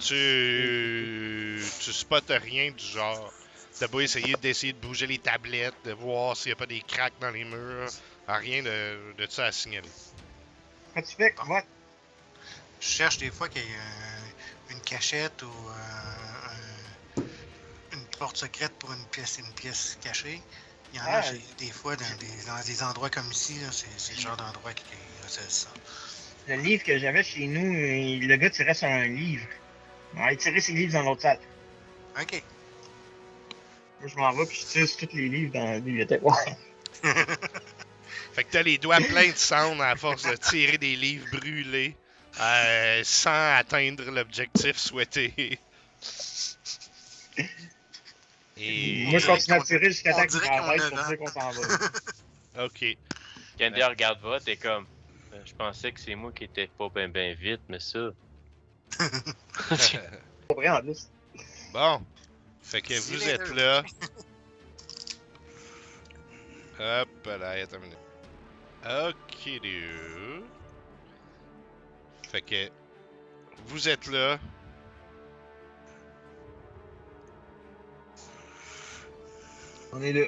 Tu spottes rien du genre. T'as beau essayer de bouger les tablettes, de voir s'il n'y a pas des cracks dans les murs. Rien de ça à signaler. Quand tu fais, quoi? Je cherche des fois qu'il y ait une cachette ou une porte secrète pour une pièce cachée. Il y en a des fois dans des endroits comme ici, là, c'est le genre d'endroit qui recèle ça. Le livre que j'avais chez nous, le gars tirait sur un livre. On va tirer ses livres dans l'autre salle. Ok. Moi, je m'en vais puis je tire sur tous les livres dans la bibliothèque. Ouais. Fait que t'as les doigts pleins de cendres à force de tirer des livres brûlés sans atteindre l'objectif souhaité. Et... Moi, je continue à tirer jusqu'à temps on qu'il dirait qu'on m'arrête a pour là. dire qu'on s'en va. Ok. Candy regarde va, t'es comme. Je pensais que c'est moi qui étais pas ben vite, mais ça. Pas vrai en plus. Bon. Fait que vous êtes là. Hop là, attends une minute. Ok, dude. Fait que vous êtes là. On est là.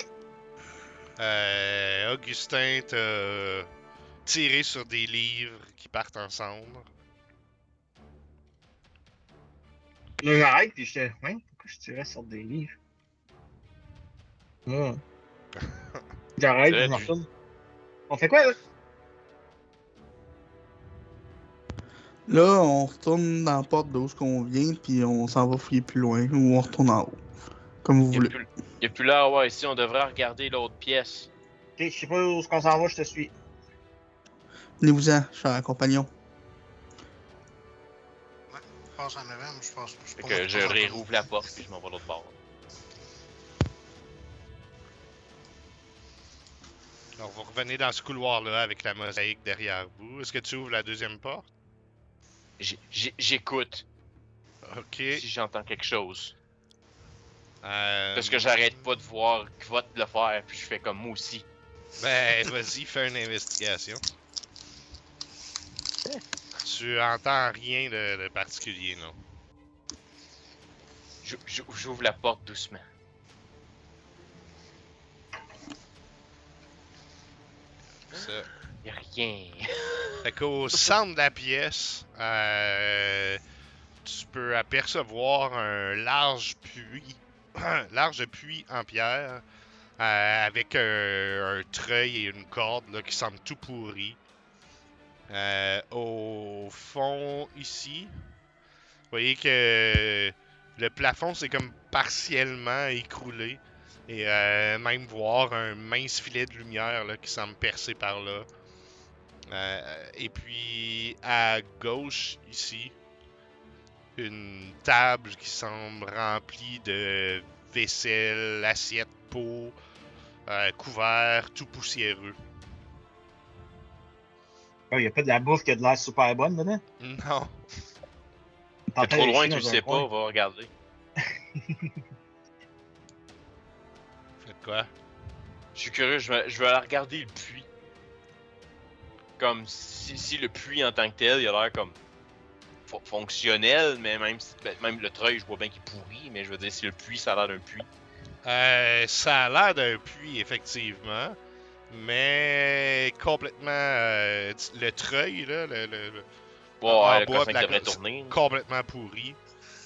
Augustin t'a tiré sur des livres qui partent ensemble. Là, j'arrête, puis j'étais. Ouais, pourquoi je tirais sur des livres? J'arrête, C'est je me vrai, retourne. On fait quoi, là? Là, on retourne dans la porte d'où qu'on vient, puis on s'en va fouiller plus loin, ou on retourne en haut. Comme vous voulez. Il y a plus l'air, ouais, ici, on devrait regarder l'autre pièce. Ok, je sais pas où est-ce qu'on s'en va, je te suis. Venez-vous-en, cher compagnon. Passe en avant, moi je passe. Fait que je réouvre la porte puis je m'en vais de l'autre bord. Alors, vous revenez dans ce couloir-là avec la mosaïque derrière vous. Est-ce que tu ouvres la deuxième porte? J'écoute Ok. si j'entends quelque chose. Euh, Parce que j'arrête pas de voir Kvot le faire, puis je fais comme moi aussi. Ben, vas-y, fais une investigation. Tu entends rien de particulier, non? J'ouvre la porte doucement. Ça. Y'a rien. Fait qu'au centre de la pièce, tu peux apercevoir un large puits, large puits en pierre, avec un treuil et une corde là, qui semble tout pourri. Au fond, ici, vous voyez que le plafond s'est comme partiellement écroulé. Et même voir un mince filet de lumière là, qui semble percer par là. Et puis à gauche ici, une table qui semble remplie de vaisselle, assiettes, pots, couverts, tout poussiéreux. Oh, y a pas de la bouffe qui a de l'air super bonne dedans? Non. T'es trop loin, tu dans le un sais coin. pas, va regarder. Faites quoi? Je suis curieux, je vais aller regarder le puits. Comme si le puits en tant que tel, il a l'air comme fonctionnel, mais même le treuil, je vois bien qu'il est pourri, mais je veux dire, si le puits, ça a l'air d'un puits. Ça a l'air d'un puits, effectivement. Mais complètement. Le treuil, là, Ouais, en le bois, coffin pis la devrait colle, tourner. complètement pourri.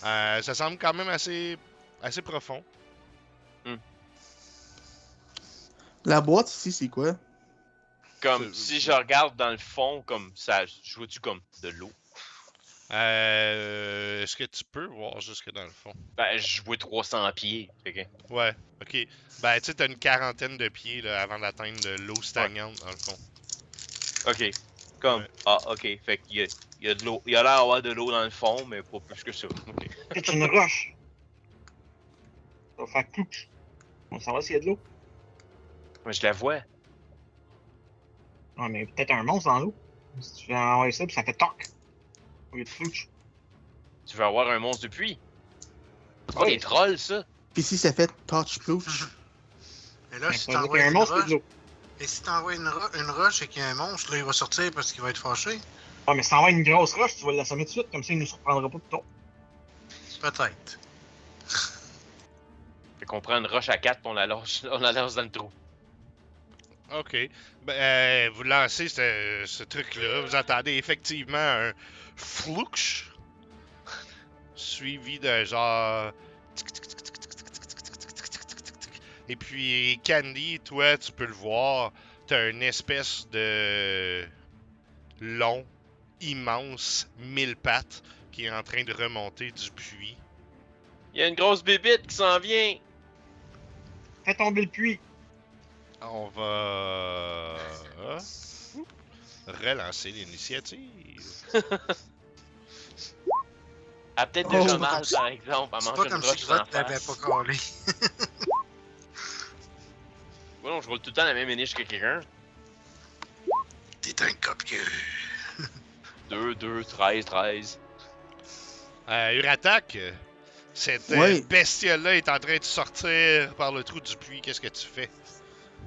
Ça semble quand même assez profond. La boîte ici, c'est quoi? Comme si je regarde dans le fond, comme ça, je vois-tu comme de l'eau? Est-ce que tu peux voir jusque dans le fond? Ben, je vois 300 pieds. Fait que... Ouais, ok. Ben, tu sais, t'as une quarantaine de pieds là, avant d'atteindre de l'eau stagnante, dans le fond. Ok. Comme, Ouais. ah, ok. Fait qu'il y a de l'eau. Il y a l'air d'avoir de l'eau dans le fond, mais pas plus que ça. Ok. C'est une roche. Ça va faire clouc. On s'en va s'il y a de l'eau. Moi, je la vois. Ouais, mais peut-être un monstre dans l'eau. Si tu fais envoyer ça, puis ça fait toc. Au lieu de flouch. Tu veux avoir un monstre de puits? C'est pas Ouais. des trolls, ça? Puis si ça fait touch plouch. Et là, Mais si ça veut dire t'envoies qu'il y a un une monstre et de roche, l'eau. et si t'envoies une roche et qu'il y a un monstre, là, il va sortir parce qu'il va être fâché. Ouais, mais si t'envoies une grosse roche, tu vas l'assommer tout de suite, comme ça il nous surprendra pas plus tôt. Peut-être. Fait qu'on prend une roche à 4 pis on la lance dans le trou. Ok. Ben, vous lancez ce truc-là. Vous entendez effectivement un flouch suivi d'un genre. Et puis, Candy, toi, tu peux le voir. T'as une espèce de long, immense, 1000 pattes qui est en train de remonter du puits. Il y a une grosse bébite qui s'en vient! Fais tomber le puits. On va relancer l'initiative. Elle a peut-être Oh, déjà c'est mal, pas par exemple, à C'est manger pas une comme roche si en Grot t'avait face. pas collé. Ouais, non, je roule tout le temps la même éniche que quelqu'un. T'es un copieux. 2, 13. Uratak, cette Ouais. bestiole-là est en train de sortir par le trou du puits. Qu'est-ce que tu fais?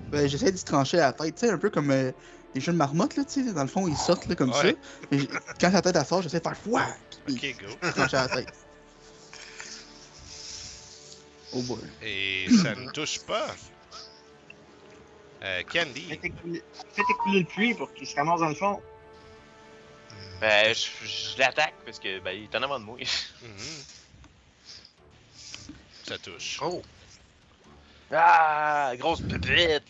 Ben, j'essaie de se trancher la tête, tu sais, un peu comme les jeunes marmottes, là, tu sais, dans le fond, ils sortent, là, comme Ouais. ça. Mais quand la tête, elle sort, j'essaie de faire fouah! Puis Ok, go. trancher la tête. Oh boy. Et ça ne touche pas. Candy. Faites écouler le puits pour qu'il se ramasse dans le fond. Ben, je l'attaque parce que ben, il est en avant de moi. Mhm. Ça touche. Oh! Ah, grosse bébête!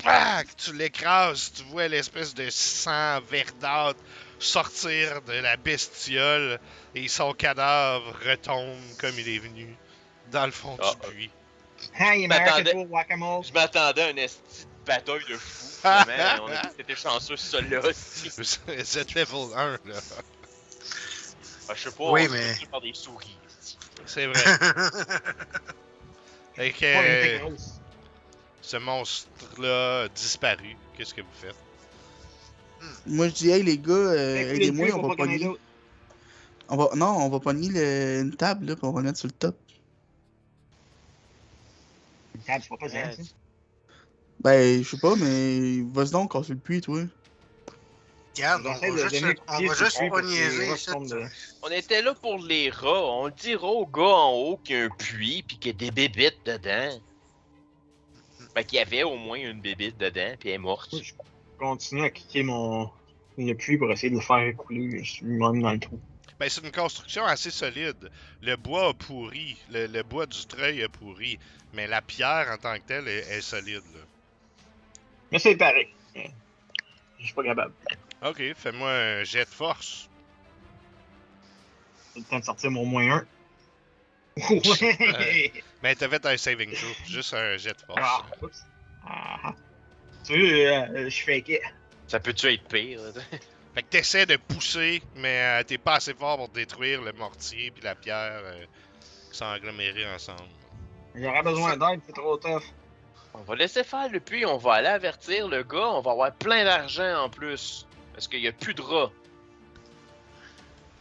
Pac! Tu l'écrases, tu vois l'espèce de sang verdâtre sortir de la bestiole et son cadavre retombe comme il est venu dans le fond Ah, du puits. Ah, il est meilleur que m'attendais- toi, Guacamole. Je m'attendais à une esti de bataille de fou. Finalement, on a été chanceux sur celui-là aussi. C'est level 1, là. Ah, je sais pas, Oui, on mais- se fait tuer par des souris. C'est vrai. Fait que Pas une était grosse. ce monstre-là a disparu. Qu'est-ce que vous faites? Moi, je dis, hey, les gars, Faites écouler le aidez-moi, puits on pour va pas qu'il y en ait pogner. d'autres. Non, on va pogner une table, là, puis on va la mettre sur le top. Une table, c'est pas Ouais. ça. Ben, je sais pas, mais vas-y donc, casse le puits, toi. Regarde, J'essaie on de va donner juste, un on pied va sur le juste puits pas pour que les niaiser rats ici. tombent dedans. On était là pour les rats. On le dira au gars en haut qu'il y a un puits pis qu'il y a des bébites dedans. Fait qu'il y avait au moins une bébite dedans pis elle est morte. Je continue à cliquer le puits pour essayer de le faire écouler. Je suis moi-même dans le trou. Ben, c'est une construction assez solide. Le bois a pourri. Le bois du treuil a pourri. Mais la pierre en tant que telle est solide, là. Mais c'est pareil. Je suis pas capable. Ok, fais-moi un jet de force. J'ai le temps de sortir mon moins 1. Ouais! Mais t'as fait un saving throw. Juste un jet de force. Ah, oups. Ah. Tu vois, je fakais. Ça peut-tu être pire? Là? Fait que t'essaies de pousser, mais t'es pas assez fort pour détruire le mortier puis la pierre qui sont agglomérés ensemble. J'aurais besoin d'aide, c'est trop tough. On va laisser faire le puits, on va aller avertir le gars, on va avoir plein d'argent en plus. Parce qu'il y a plus de rats.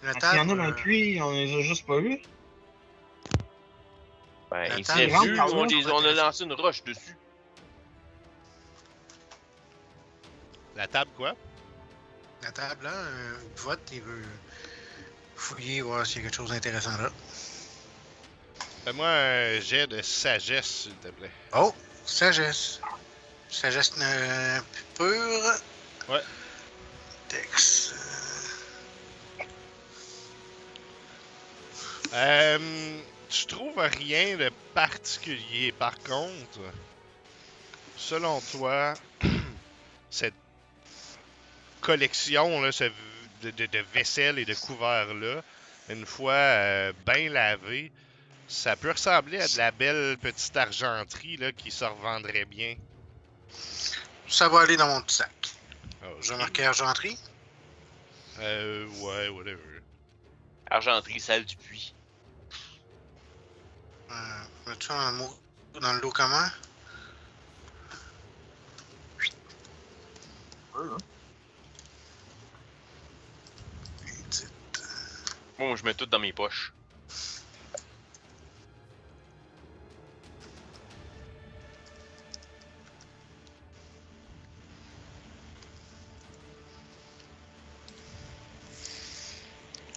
La S'il y en a table, dans le puits, on les a juste pas vus. Ben, La il table s'est rentre vu, par là, on a lancé une roche dessus. La table, quoi? la table, là, vote, il veut fouiller, voir s'il y a quelque chose d'intéressant là. Fais-moi un jet de sagesse, s'il te plaît. Oh, sagesse. Sagesse pure. Ouais. Dex. Tu trouves rien de particulier. Par contre, selon toi, cette collection là, de vaisselle et de couverts-là, une fois bien lavée, ça peut ressembler à de la belle petite argenterie là, qui se revendrait bien. Ça va aller dans mon petit sac. Ah, ok. Je vais marquer argenterie. Ouais, whatever. Argenterie, salle du puits. Mets-tu un mot dans le lot comment? Bon, je mets tout dans mes poches.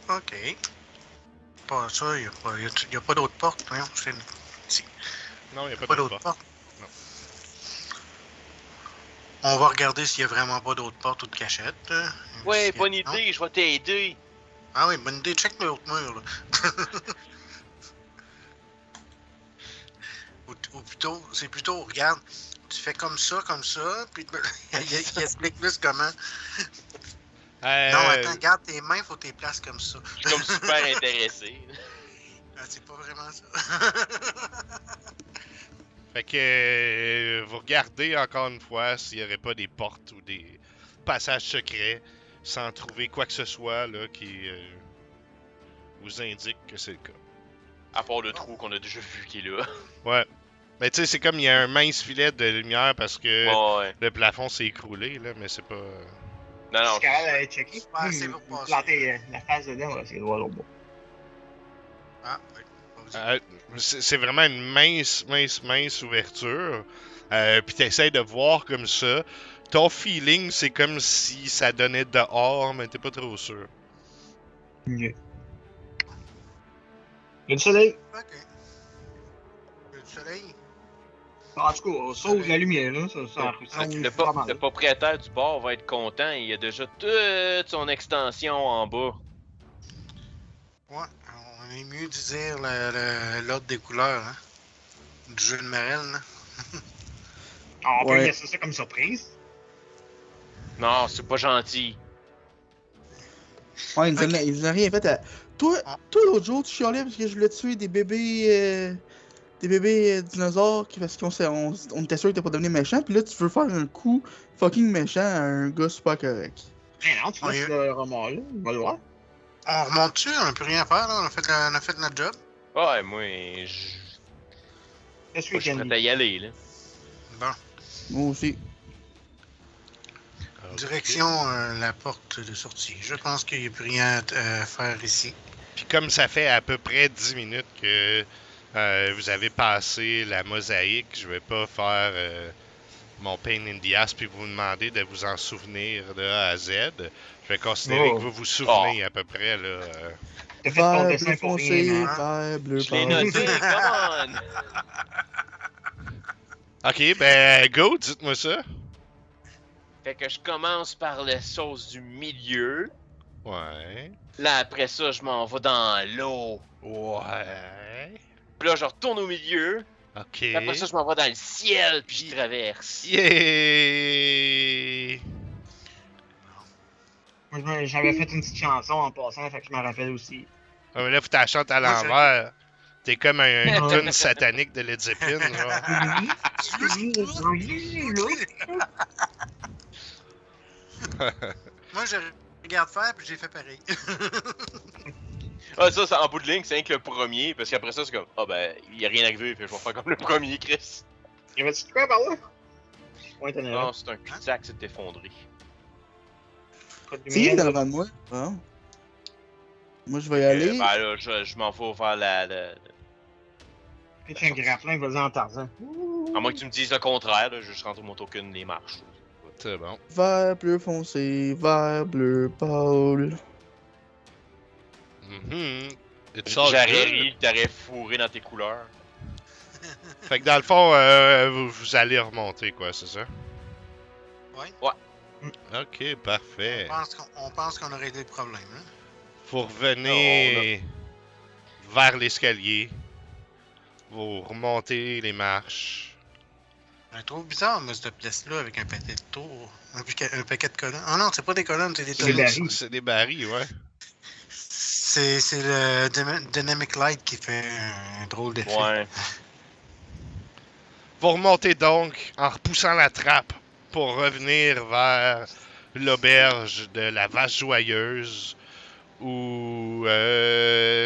Ok. Pas ça, il n'y a pas d'autre porte. Voyons, c'est Non, il n'y a pas pas d'autre d'autre porte. Non. On va regarder s'il y a vraiment pas d'autre porte ou de cachette. Ouais, bonne Investigation. idée, je vais t'aider. Ah oui, bonne idée. Check l'autre mur, là. ou plutôt, c'est plutôt, regarde, tu fais comme ça, puis il explique plus comment. Non, attends, garde tes mains, faut que tu les places comme ça. Je suis comme super intéressé. Ah, c'est pas vraiment ça. Fait que vous regardez encore une fois s'il n'y aurait pas des portes ou des passages secrets sans trouver quoi que ce soit là qui vous indique que c'est le cas. À part le trou qu'on a déjà vu qui est là. Ouais. Mais tu sais, c'est comme il y a un mince filet de lumière parce que Ouais. le plafond s'est écroulé là, mais c'est pas. Non, Je non, suis capable d'aller checker. pas assez pour passer. Planter la face dedans, on va essayer de voir l'autre bout. Ah, oui. Vas-y. C'est vraiment une mince ouverture. Puis t'essayes de voir comme ça. Ton feeling, c'est comme si ça donnait dehors, mais t'es pas trop sûr. Ok. Il y a du soleil. Ok. Il y a du soleil. En tout cas, sauve la lumière, là. Ça Le, pas mal. le propriétaire du bar va être content, il a déjà toute son extension en bas. Ouais, on est mieux de dire l'ordre des couleurs, hein. Du jeu de Marel, là. On peut Ouais. laisser ça comme surprise. Non, c'est pas gentil. Ouais, ils nous Ok. ont rien fait à. Toi, Ah. l'autre jour, tu chialais parce que je voulais tuer des bébés. Des bébés dinosaures parce on était sûr qu'ils étaient pas devenus méchants, puis là tu veux faire un coup fucking méchant à un gars super correct. Mais non, tu laisses le roman là, on va le voir. On remonte dessus, on n'a plus rien à faire, là. On a fait notre job. Ouais, moi, Qu'est-ce je que suis prêt à y aller, là. Bon, Moi aussi. Ok. direction la porte de sortie. Je pense qu'il n'y a plus rien à faire ici. Puis comme ça fait à peu près 10 minutes que vous avez passé la mosaïque, je vais pas faire mon pain in the ass puis vous demander de vous en souvenir de A à Z. Je vais considérer Oh. que vous vous souvenez à peu près, là. T'as fait ton Vert, dessin bleu pour foncé, rien, hein? vert, bleu, Je l'ai pâle. noté, come on! Ok, ben go, dites-moi ça. Fait que je commence par la sauce du milieu. Ouais. Là, après ça, je m'en vais dans l'eau. Ouais. Puis là, je retourne au milieu. Ok. Puis après ça, je m'en vais dans le ciel, puis je traverse. Yeah! Moi, j'avais fait une petite chanson en passant, fait que je m'en rappelle aussi. Ah, mais là, faut que tu la chantes à Moi, l'envers. T'es comme un Ouais. tune satanique de Led Zeppelin, genre. Moi, je regarde faire, puis j'ai fait pareil. Ah, ça, c'est en bout de ligne, c'est rien que le premier, parce qu'après ça, c'est comme, ah ben, il y a rien arrivé, puis je vais faire comme le premier, Chris. Y avait-tu de quoi par là? Ouais, t'en as Non, c'est un cul-de-sac, c'est effondré. pas de C'est qui lumière. dans le vent de moi? Bon. Moi je vais y aller. Ben là, je m'en vais vers la... Pitch un grappin, vas-y en Tarzan. À moins que tu me dises le contraire, là, je vais juste rentrer mon token les marches. C'est bon. Vert, bleu foncé, vert, bleu, pâle. Mhm. It's all J'aurais good. ri, t'aurais fourré dans tes couleurs. Fait que dans le fond, vous allez remonter, quoi, c'est ça? Ouais. Ok, parfait. On pense qu'on a réglé le problème, hein. Vous revenez vers l'escalier. Vous remontez les marches. Je trouve bizarre, mais cette pièce-là, avec un paquet de tours. Un paquet de colonnes. Oh non, c'est pas des colonnes, c'est des C'est des tonneaux. barils. C'est des barils, ouais. C'est le Dynamic Light qui fait un drôle d'effet. Ouais. Vous remontez donc en repoussant la trappe pour revenir vers l'auberge de la Vache Joyeuse où...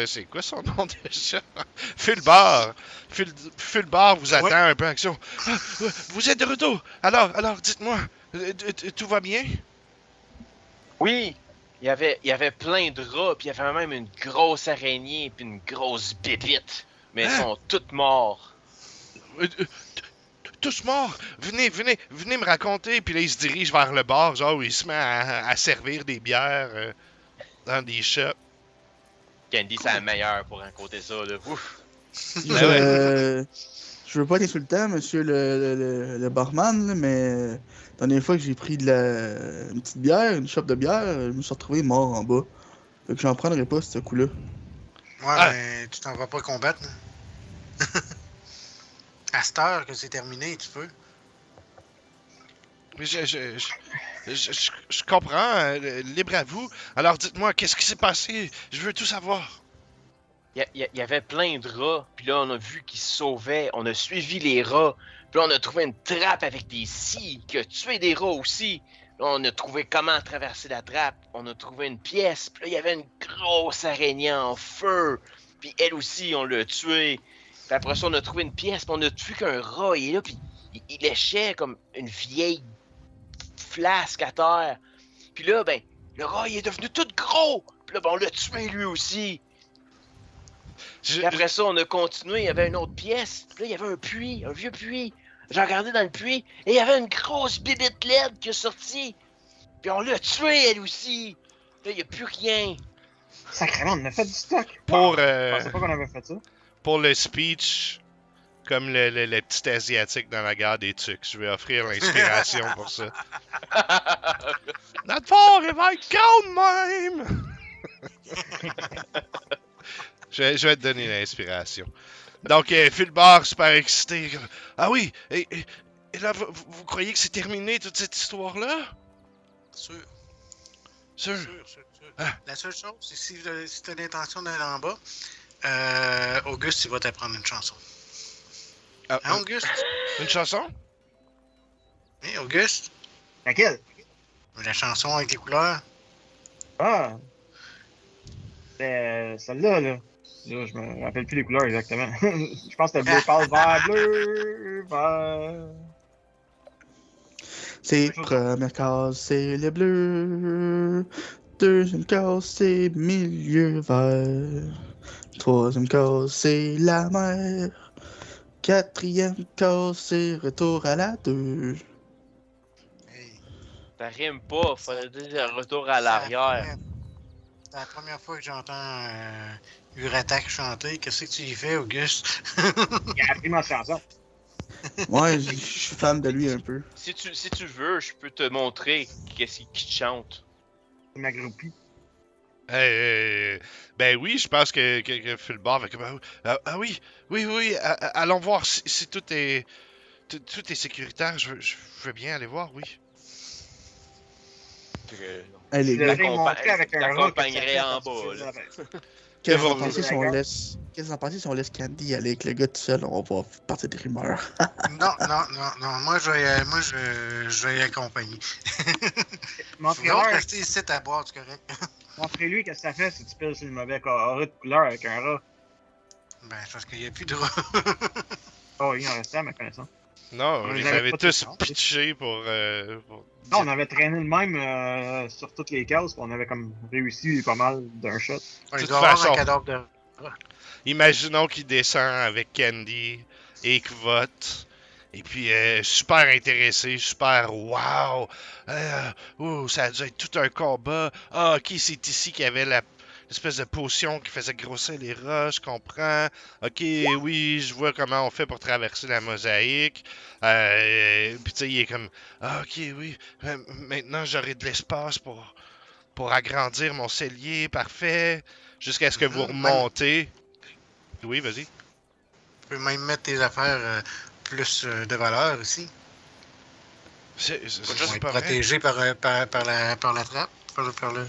c'est quoi son nom déjà? Fulbar! Fulbar vous attend un peu en action. Ah, vous êtes de retour! Alors, dites-moi, tout va bien? Oui, il y avait plein de rats, puis il y avait même une grosse araignée, puis une grosse bébite. Mais ils Hein? sont toutes morts. Tous morts! Venez me raconter! Puis là, il se dirige vers le bar, genre où il se met à servir des bières dans des shops. Candy, c'est la meilleure pour raconter ça, là. Ouf! Je veux pas être insultant, monsieur le barman, là, mais la dernière fois que j'ai pris une petite bière, une chope de bière, je me suis retrouvé mort en bas. Fait que j'en prendrai pas ce coup-là. Ouais, Ah. mais tu t'en vas pas combattre, là. À cette heure que c'est terminé, tu peux. Mais je comprends, libre à vous. Alors dites-moi, qu'est-ce qui s'est passé? Je veux tout savoir. Il y avait plein de rats, puis là, on a vu qu'ils se sauvaient. On a suivi les rats. Puis là, on a trouvé une trappe avec des scies qui a tué des rats aussi. Là, on a trouvé comment traverser la trappe. On a trouvé une pièce. Puis là, il y avait une grosse araignée en feu. Puis elle aussi, on l'a tuée. Puis après ça, on a trouvé une pièce. Puis on a vu qu'un rat, il est là. Puis il léchait comme une vieille flasque à terre. Puis là, ben, le rat, il est devenu tout gros. Puis là, ben, on l'a tué lui aussi. Puis après ça, on a continué. Il y avait une autre pièce. Puis là, il y avait un puits, un vieux puits. J'ai regardé dans le puits. Et il y avait une grosse bébête laide qui est sortie. Puis on l'a tuée, elle aussi. Là, il n'y a plus rien. Sacrément, on a fait du stock. Pour, Je pensais pas qu'on avait fait ça. pour le speech, Comme le petit Asiatique dans la guerre des tucs. Je vais offrir l'inspiration pour ça. Notre fort, il va être quand même! Je vais te donner l'inspiration. Donc, Philbar, super excité. Ah oui, et là, vous croyez que c'est terminé, toute cette histoire-là? Sûr. Sûr? Sûr. Ah. La seule chose, c'est si tu as l'intention d'aller en bas, Auguste, il va t'apprendre une chanson. Ah, Hein, Auguste? une chanson? Hein, Auguste? Laquelle? La chanson avec les couleurs? Ah! C'est celle-là, là. Là, je me rappelle plus les couleurs exactement. Je pense que c'était bleu pâle, vert, bleu, vert. C'est première case, c'est le bleu. Deuxième case, c'est milieu vert. Troisième case, c'est la mer. Quatrième case, c'est retour à la 2. Hey, Ça rime pas, fallait dire retour à l'arrière. c'est la première fois que j'entends Uratak chanter. Qu'est-ce que tu y fais, Auguste? Il a appris ma chanson. Ouais, je suis fan de lui un peu. Si tu veux, je peux te montrer qu'est-ce qu'il chante. C'est ma groupie. Ben oui, je pense que Philbar va comme... Ah oui, allons voir si tout est sécuritaire. Je veux bien aller voir, oui. Hey, les Je gars, l'aurais montré avec un rat que ça t'accompagnerais fait en partie bas, de là. la- qu'est-ce que vous Devant en pensez si on nous. laisse... Qu'est-ce que vous en pensez si on laisse Candy aller avec le gars tout seul? On va partir des rumeurs. Non. Moi, je vais y accompagner. Vous autres, Montrez-leur, restez ici à boire, c'est correct? montrez-lui qu'est-ce que ça fait si tu piles sur le mauvais carré de couleur avec un rat. Ben, c'est parce qu'il n'y a plus de rat. Oh, il en restait à ma connaissance. Non, On ils les avait avaient pas tous tous, pitché pour Non, on avait traîné le même sur toutes les cases, puis on avait comme réussi pas mal d'un shot. Il toute doit y avoir façon. un cadavre de... Imaginons qu'il descend avec Candy et Kvot. Et puis, super intéressé, super wow. Ça a dû être tout un combat. Ah, ok, c'est ici qu'il y avait l'espèce de potion qui faisait grossir les rats, je comprends. Ok, oui, je vois comment on fait pour traverser la mosaïque. Puis tu sais, il est comme, ah, ok, oui, maintenant j'aurai de l'espace pour agrandir mon cellier, parfait. Jusqu'à ce que vous remontez. Oui, vas-y. Tu peux même mettre tes affaires plus de valeur ici. C'est Ils vont être pas vrai. protégés par la trappe. Par le...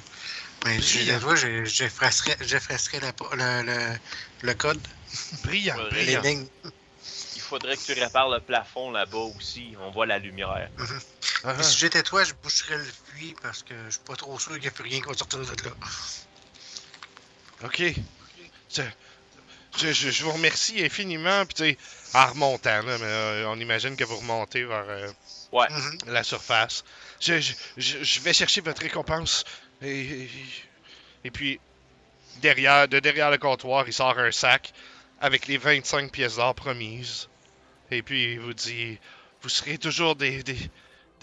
Mais Brillant. toi, j'effacerai le code, Brillant, Ouais, les brillant. lignes. Il faudrait que tu répares le plafond là-bas aussi. On voit la lumière. Ah, Puis si j'étais toi, je boucherais le puits parce que je suis pas trop sûr qu'il n'y a plus rien qui va sortir de là. ok. Je vous remercie infiniment. Puis tu sais, en remontant, là, mais, on imagine que vous remontez vers Ouais. la surface. Je vais chercher votre récompense. Et puis, derrière le comptoir, il sort un sac avec les 25 pièces d'or promises. Et puis, il vous dit, vous serez toujours des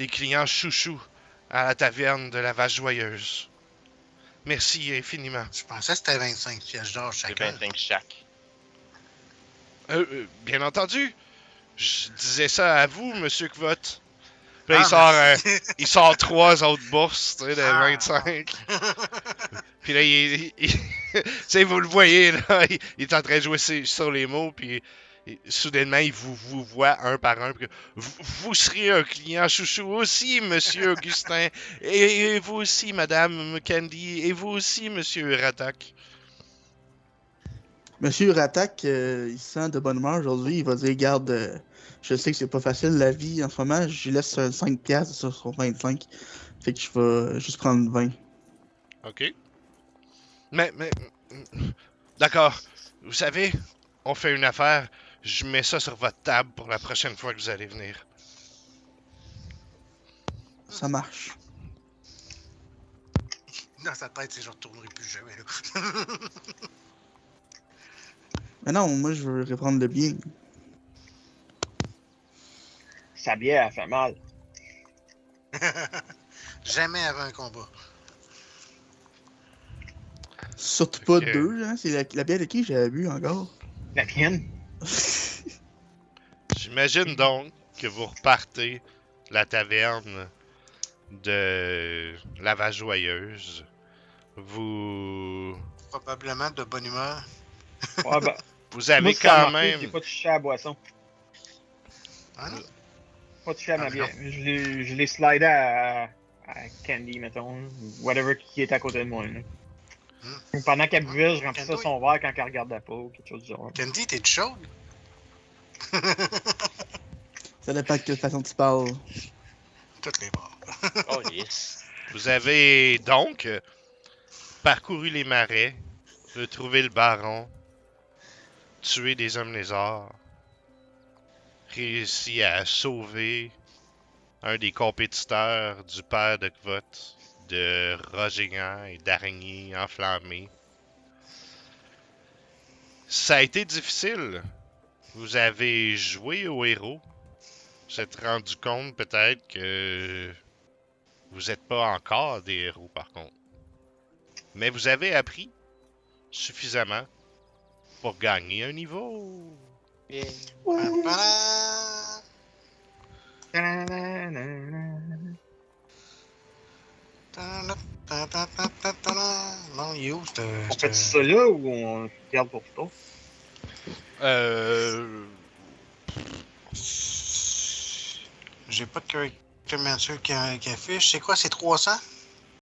clients chouchous à la taverne de la Vache Joyeuse. Merci infiniment. Je pensais que c'était 25 pièces d'or C'est chacun. 25 chaque. Bien entendu. Je disais ça à vous, Monsieur Kvot. Puis là, il sort 3 autres bourses, tu sais, de 25. Puis là, tu sais, vous le voyez, là, il est en train de jouer sur les mots, puis soudainement, il vous voit un par un. Puis vous serez un client chouchou aussi, Monsieur Augustin. Et vous aussi, Madame Candy. Et vous aussi, Monsieur Uratak. Monsieur Ratak, il se sent de bonne humeur aujourd'hui. Il va dire, garde, je sais que c'est pas facile la vie en ce moment. Je lui laisse 5 piastres sur son 25. Fait que je vais juste prendre 20. OK. Mais, d'accord. Vous savez, on fait une affaire. Je mets ça sur votre table pour la prochaine fois que vous allez venir. Ça marche. Dans sa tête, c'est je retournerai plus jamais là. Mais non, moi je veux reprendre le bien. Sa bière, elle fait mal. Jamais avant un combat. Surtout pas Ok. 2, hein. C'est la bière de qui j'avais bu encore? La mienne. Imagine donc que vous repartez la taverne de la Vache Joyeuse. Vous Probablement de bonne humeur. Ouais, ben, vous avez moi, si t'as quand remarqué, même j'ai pas touché à la boisson. Hein? Pas touché à ma Ah, bière. Je l'ai slidé à Candy, mettons. Whatever qui est à côté de moi. Là. Pendant qu'elle buvait, je remplissais Candy. son verre quand elle regardait pas ou quelque chose du genre. Candy, t'es chaude? Ça dépend de quelle façon tu parles. Toutes les bords. Oh, yes. Vous avez donc parcouru les marais, retrouvé le baron, tué des hommes lézards, réussi à sauver un des compétiteurs du père de Kvot, de Rogégan et d'araignées enflammées. Ça a été difficile. Vous avez joué au héros. Vous êtes rendu compte peut-être que vous n'êtes pas encore des héros par contre. Mais vous avez appris suffisamment pour gagner un niveau. Yeah. Pam-pam. Ta-da-ta-ta-ta-ta-ta. Non, il est où? On fait ça là ou on le garde pour plus tard? J'ai pas de character qui affiche. C'est quoi, c'est 300?